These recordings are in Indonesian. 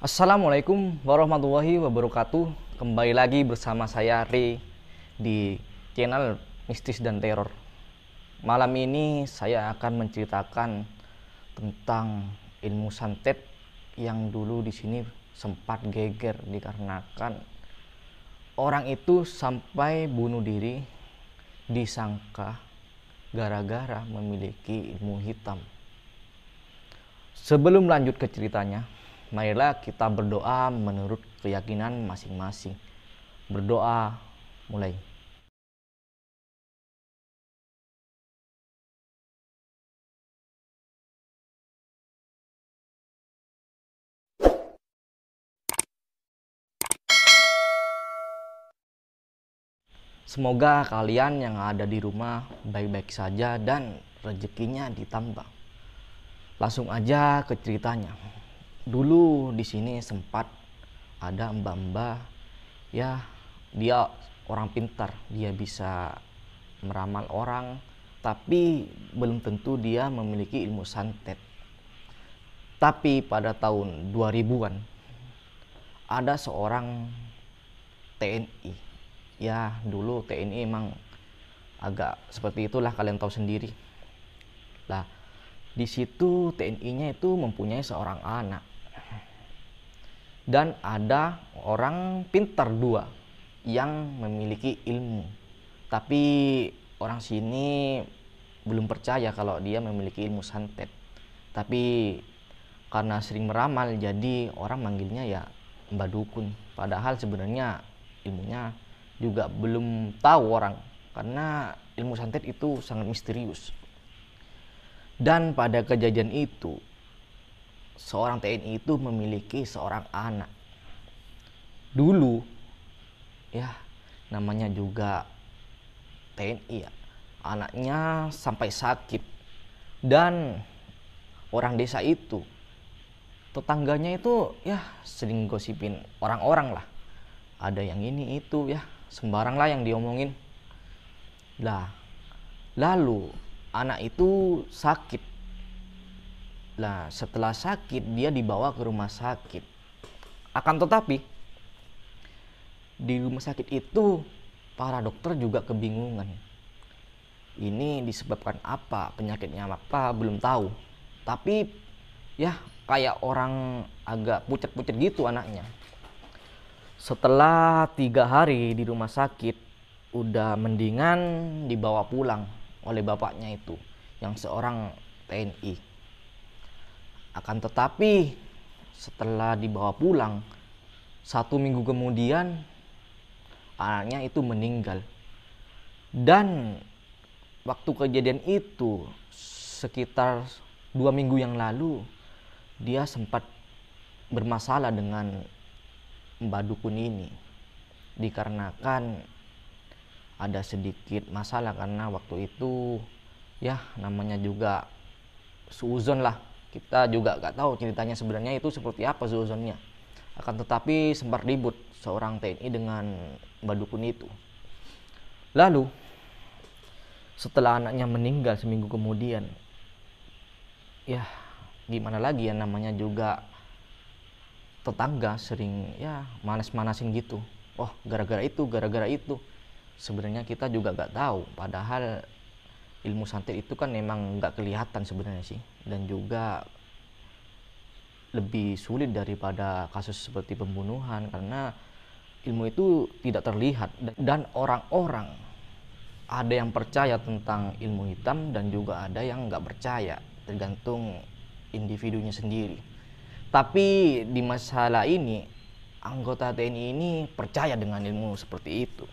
Assalamualaikum warahmatullahi wabarakatuh. Kembali lagi bersama saya Re di channel Mistis dan Teror. Malam ini saya akan menceritakan tentang ilmu santet yang dulu di sini sempat geger dikarenakan orang itu sampai bunuh diri disangka gara-gara memiliki ilmu hitam. Sebelum lanjut ke ceritanya, marilah kita berdoa menurut keyakinan masing-masing. Berdoa mulai. Semoga kalian yang ada di rumah baik-baik saja dan rezekinya ditambah. Langsung aja ke ceritanya. Dulu di sini sempat ada mbak-mbak, ya dia orang pintar, dia bisa meramal orang, tapi belum tentu dia memiliki ilmu santet. Tapi pada tahun 2000-an ada seorang TNI. Ya, dulu TNI emang agak seperti itulah, kalian tahu sendiri. Lah, di situ TNI-nya itu mempunyai seorang anak. Dan ada orang pintar dua yang memiliki ilmu. Tapi orang sini belum percaya kalau dia memiliki ilmu santet. Tapi karena sering meramal jadi orang manggilnya ya Mbak Dukun. Padahal sebenarnya ilmunya juga belum tahu orang, karena ilmu santet itu sangat misterius. Dan pada kejadian itu seorang TNI itu memiliki seorang anak. Dulu ya namanya juga TNI ya, anaknya sampai sakit. Dan orang desa itu, tetangganya itu ya sering gosipin orang-orang lah, ada yang ini itu ya, sembarang lah yang diomongin lah. Lalu anak itu sakit lah. Setelah sakit dia dibawa ke rumah sakit. Akan tetapi di rumah sakit itu para dokter juga kebingungan, ini disebabkan apa, penyakitnya apa belum tahu. Tapi ya kayak orang agak pucat-pucat gitu anaknya. Setelah 3 hari di rumah sakit udah mendingan, dibawa pulang oleh bapaknya itu yang seorang TNI. Akan tetapi setelah dibawa pulang 1 minggu kemudian anaknya itu meninggal. Dan waktu kejadian itu sekitar 2 minggu yang lalu dia sempat bermasalah dengan Mbak Dukun ini, dikarenakan ada sedikit masalah karena waktu itu ya namanya juga suuzon lah, kita juga gak tahu ceritanya sebenarnya itu seperti apa suuzonnya. Akan tetapi sempat ribut seorang TNI dengan Mbak Dukun itu. Lalu setelah anaknya meninggal 1 minggu kemudian, ya gimana lagi ya, namanya juga tetangga sering ya manas-manasin gitu. Oh gara-gara itu. Sebenarnya kita juga gak tahu, padahal ilmu santet itu kan memang gak kelihatan sebenarnya sih, dan juga lebih sulit daripada kasus seperti pembunuhan karena ilmu itu tidak terlihat. Dan orang-orang ada yang percaya tentang ilmu hitam dan juga ada yang nggak percaya, tergantung individunya sendiri. Tapi di masalah ini anggota TNI ini percaya dengan ilmu seperti itu.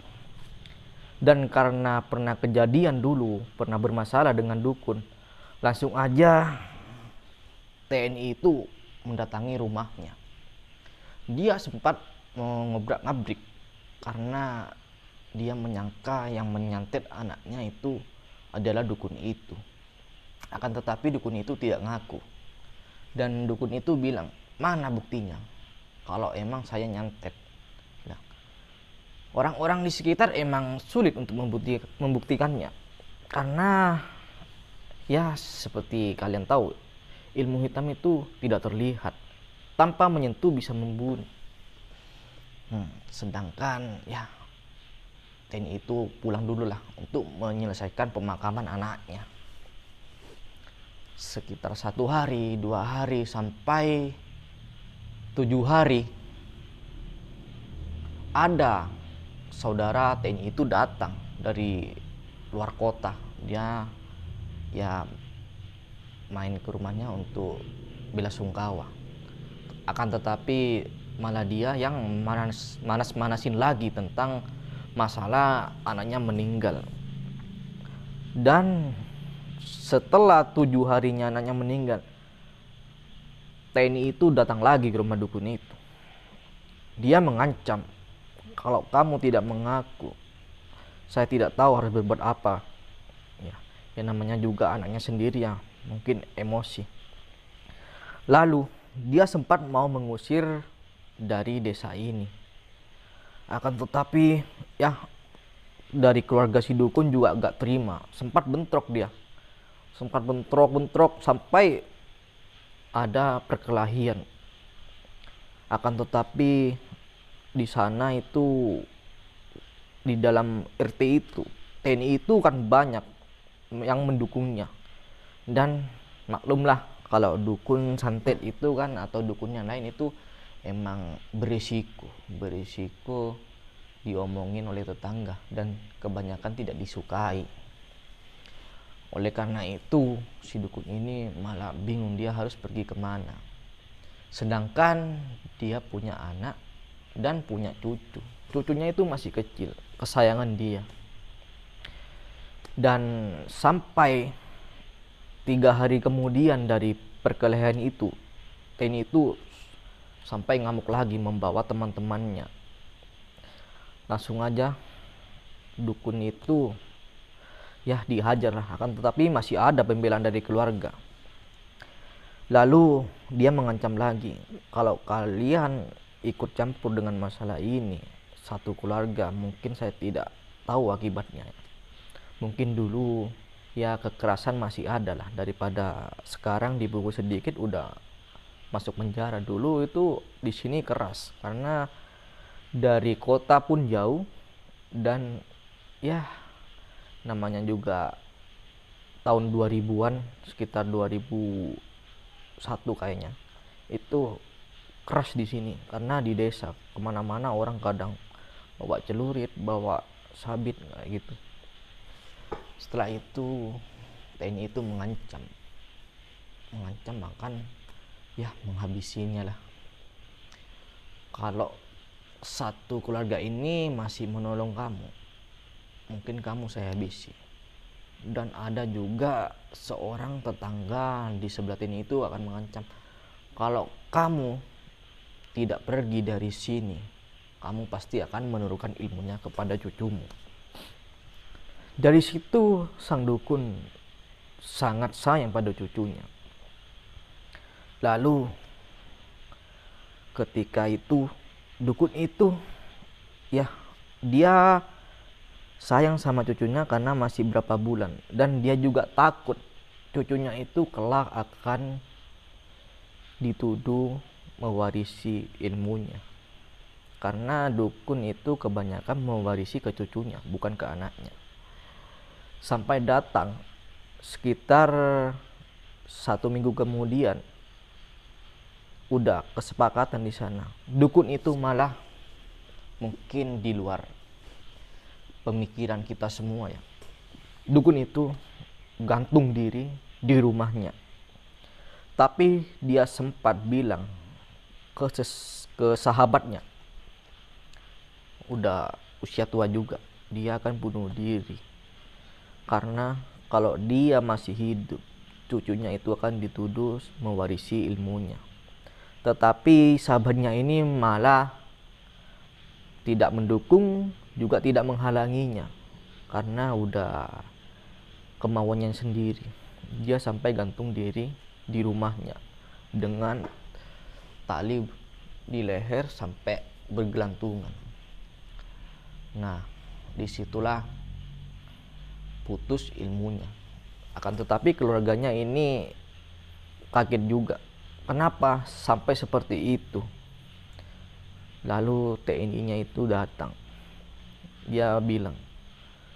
Dan karena pernah kejadian dulu, pernah bermasalah dengan dukun, langsung aja TNI itu mendatangi rumahnya. Dia sempat ngobrak-ngabrik karena dia menyangka yang menyantet anaknya itu adalah dukun itu. Akan tetapi dukun itu tidak ngaku. Dan dukun itu bilang, mana buktinya kalau emang saya nyantet. Nah, orang-orang di sekitar emang sulit untuk membuktikannya, karena ya seperti kalian tahu, ilmu hitam itu tidak terlihat. tanpa menyentuh bisa membunuh. Sedangkan ya TNI itu pulang dulu lah untuk menyelesaikan pemakaman anaknya. Sekitar 1 hari, 2 hari, sampai 7 hari ada saudara TNI itu datang dari luar kota. Dia ya main ke rumahnya untuk bela sungkawa. Akan tetapi malah dia yang manas-manasin lagi tentang masalah anaknya meninggal. Dan setelah 7 harinya anaknya meninggal, TNI itu datang lagi ke rumah dukun itu. Dia mengancam, kalau kamu tidak mengaku, saya tidak tahu harus berbuat apa. Ya namanya juga anaknya sendiri ya, mungkin emosi. Lalu dia sempat mau mengusir dari desa ini. Akan tetapi ya dari keluarga si dukun juga gak terima. Sempat bentrok dia. Sempat bentrok sampai ada perkelahian. Akan tetapi di sana itu, di dalam RT itu, TNI itu kan banyak yang mendukungnya. Dan maklumlah kalau dukun santet itu kan, atau dukun yang lain itu emang berisiko diomongin oleh tetangga dan kebanyakan tidak disukai. Oleh karena itu si dukun ini malah bingung dia harus pergi kemana. Sedangkan dia punya anak dan punya cucu. Cucunya itu masih kecil, kesayangan dia. Dan sampai 3 hari kemudian dari perkelahian itu, TNI itu sampai ngamuk lagi membawa teman-temannya. Langsung aja dukun itu ya dihajar lah. Akan tetapi masih ada pembelaan dari keluarga. Lalu dia mengancam lagi, kalau kalian ikut campur dengan masalah ini, satu keluarga, mungkin saya tidak tahu akibatnya. Mungkin dulu ya kekerasan masih ada lah, daripada sekarang dibungkus sedikit udah masuk penjara. Dulu itu di sini keras karena dari kota pun jauh, dan ya namanya juga tahun 2000-an, sekitar 2001 kayaknya, itu keras di sini karena di desa kemana-mana orang kadang bawa celurit, bawa sabit kayak gitu. Setelah itu TNI itu mengancam bahkan ya menghabisinya lah. Kalau satu keluarga ini masih menolong kamu, mungkin kamu saya habisi. Dan ada juga seorang tetangga di sebelah TNI itu akan mengancam, kalau kamu tidak pergi dari sini, kamu pasti akan menurunkan ilmunya kepada cucumu. Dari situ sang dukun sangat sayang pada cucunya. Lalu ketika itu dukun itu ya dia sayang sama cucunya karena masih berapa bulan, dan dia juga takut cucunya itu kelak akan dituduh mewarisi ilmunya. Karena dukun itu kebanyakan mewarisi ke cucunya, bukan ke anaknya. Sampai datang sekitar 1 minggu kemudian, udah kesepakatan di sana. Dukun itu malah mungkin di luar pemikiran kita semua ya. Dukun itu gantung diri di rumahnya. Tapi dia sempat bilang ke sahabatnya, udah usia tua juga, dia akan bunuh diri. Karena kalau dia masih hidup, cucunya itu akan dituduh mewarisi ilmunya. Tetapi sahabatnya ini malah tidak mendukung, juga tidak menghalanginya, karena udah kemauannya sendiri. Dia sampai gantung diri di rumahnya dengan tali di leher sampai bergelantungan. Nah, disitulah putus ilmunya. Akan tetapi keluarganya ini kaget juga kenapa sampai seperti itu. Lalu TNI-nya itu datang. Dia bilang,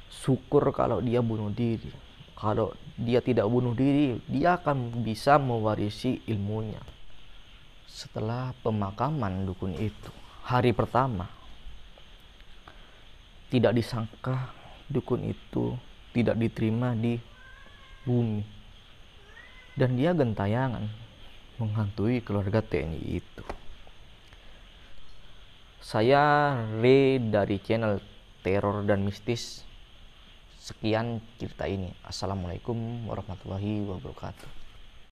syukur kalau dia bunuh diri. Kalau dia tidak bunuh diri, dia akan bisa mewarisi ilmunya. Setelah pemakaman dukun itu, hari pertama, tidak disangka dukun itu tidak diterima di bumi. Dan dia gentayangan menghantui keluarga TNI itu. Saya Re dari channel Teror dan Mistis. Sekian cerita ini. Assalamualaikum warahmatullahi wabarakatuh.